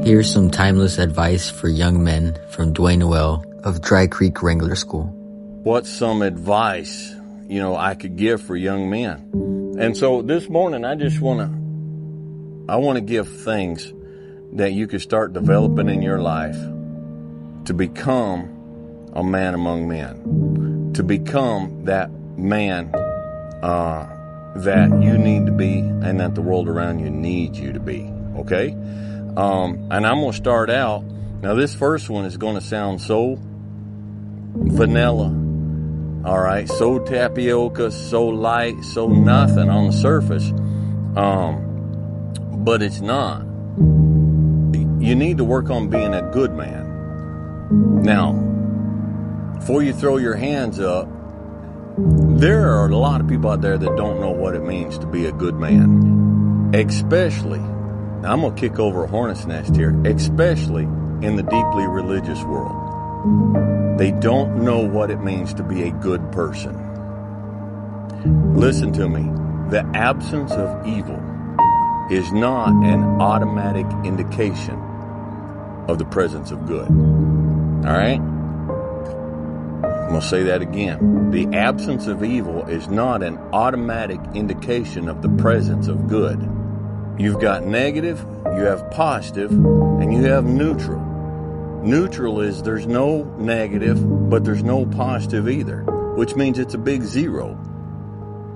Here's some timeless advice for young men from DWAYNE NOEL of Dry Creek Wrangler School. What's some advice, I could give for young men? And so this morning, I want to give things that you could start developing in your life to become a man among men, to become that man that you need to be and that the world around you needs you to be, okay? And I'm going to start out. Now, this first one is going to sound so vanilla, all right, so tapioca, so light, so nothing on the surface, but it's not. You need to work on being a good man. Now, before you throw your hands up, there are a lot of people out there that don't know what it means to be a good man. Especially, now I'm going to kick over a hornet's nest here, especially in the deeply religious world. They don't know what it means to be a good person. Listen to me. The absence of evil is not an automatic indication of the presence of good. All right? I'm going to say that again. The absence of evil is not an automatic indication of the presence of good. You've got negative, you have positive, and you have neutral. Neutral is there's no negative, but there's no positive either, which means it's a big zero.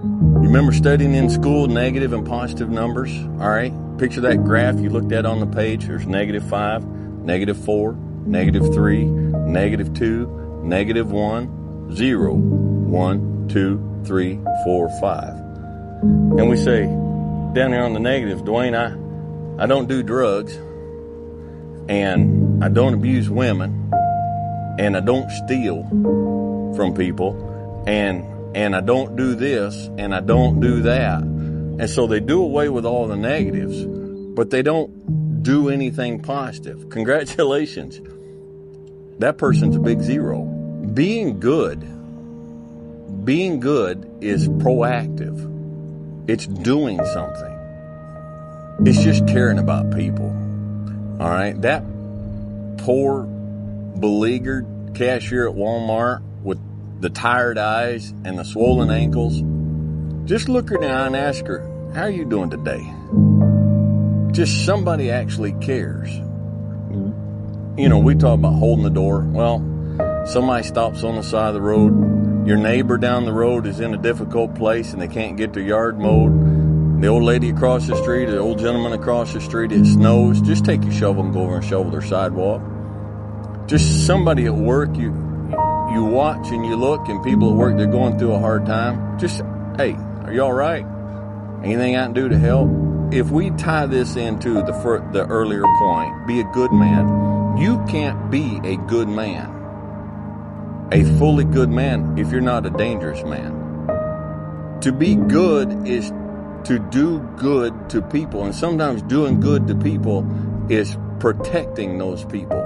You remember studying in school negative and positive numbers? All right? Picture that graph you looked at on the page. There's -5, -4, -3, -2, -1, 0, 1, 2, 3, 4, 5. And we say, down here on the negatives, Dwayne, I don't do drugs, and I don't abuse women, and I don't steal from people, and I don't do this, and I don't do that. And so they do away with all the negatives, but they don't do anything positive. Congratulations. That person's a big zero. Being good is proactive. It's doing something. It's just caring about people. All right? That poor, beleaguered cashier at Walmart with the tired eyes and the swollen ankles, just look her in the eye and ask her, how are you doing today? Just somebody actually cares. We talk about holding the door. Well, somebody stops on the side of the road. Your neighbor down the road is in a difficult place and they can't get their yard mowed. The old lady across the street, the old gentleman across the street, it snows. Just take your shovel and go over and shovel their sidewalk. Just somebody at work, you watch and you look, and people at work, they're going through a hard time. Just, hey, are you all right? Anything I can do to help? If we tie this into the earlier point, be a good man, you can't be a good man, a fully good man, if you're not a dangerous man. To be good is to do good to people, and sometimes doing good to people is protecting those people.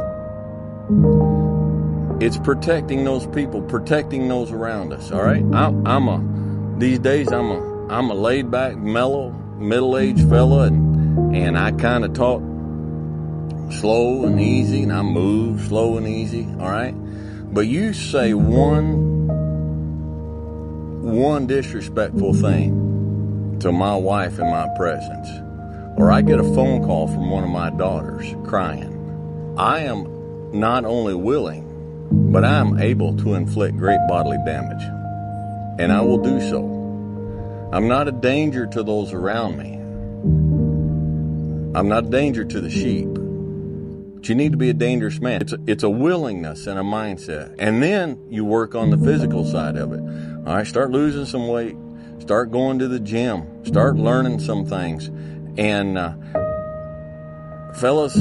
It's protecting those people, protecting those around us. All right, these days I'm a laid back, mellow, middle-aged fella, and I kind of talk slow and easy, and I move slow and easy. All right, but you say one disrespectful thing to my wife in my presence, or I get a phone call from one of my daughters crying, I am not only willing, but I am able to inflict great bodily damage, and I will do so. I'm not a danger to those around me. I'm not a danger to the sheep. But you need to be a dangerous man. It's a willingness and a mindset. And then you work on the physical side of it. All right, start losing some weight. Start going to the gym. Start learning some things. And fellas,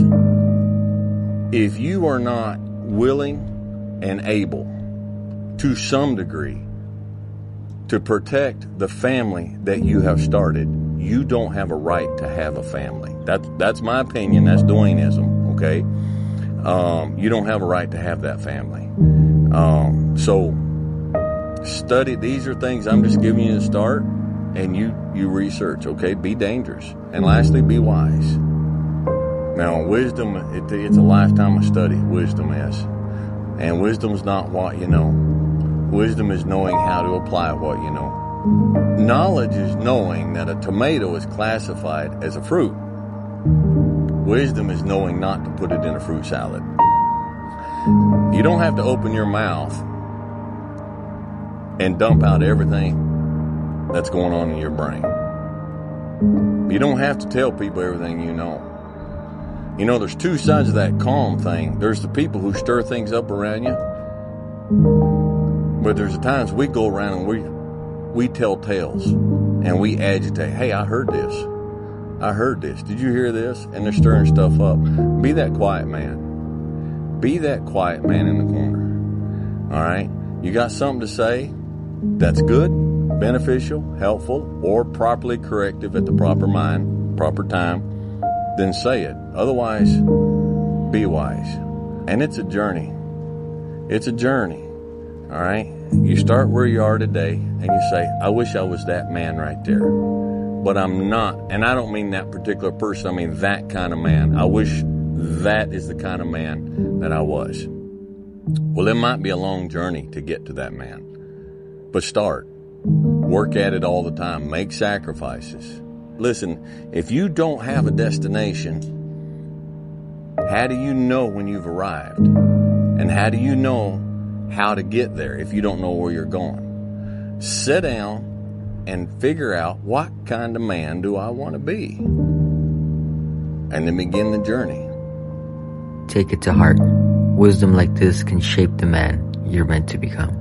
if you are not willing and able to some degree to protect the family that you have started, you don't have a right to have a family. That's my opinion. That's Dwayneism, okay? You don't have a right to have that family. So study. These are things I'm just giving you to start, and you research, okay? Be dangerous. And lastly, be wise. Now, wisdom, it's a lifetime of study, wisdom is. And wisdom's not what you know. Wisdom is knowing how to apply what you know. Knowledge is knowing that a tomato is classified as a fruit. Wisdom is knowing not to put it in a fruit salad. You don't have to open your mouth and dump out everything that's going on in your brain. You don't have to tell people everything you know. You know, there's two sides of that calm thing. There's the people who stir things up around you. But there's the times we go around and we tell tales and we agitate. Hey, I heard this. I heard this. Did you hear this? And they're stirring stuff up. Be that quiet man. Be that quiet man in the corner. All right? You got something to say that's good, beneficial, helpful, or properly corrective at the proper time, then say it. Otherwise, be wise. And it's a journey. It's a journey. All right? You start where you are today and you say, I wish I was that man right there. But I'm not. And I don't mean that particular person. I mean that kind of man. I wish that is the kind of man that I was. Well, it might be a long journey to get to that man. But start. Work at it all the time. Make sacrifices. Listen, if you don't have a destination, how do you know when you've arrived? And how do you know how to get there if you don't know where you're going? Sit down and figure out, what kind of man do I want to be? And then begin the journey. Take it to heart. Wisdom like this can shape the man you're meant to become.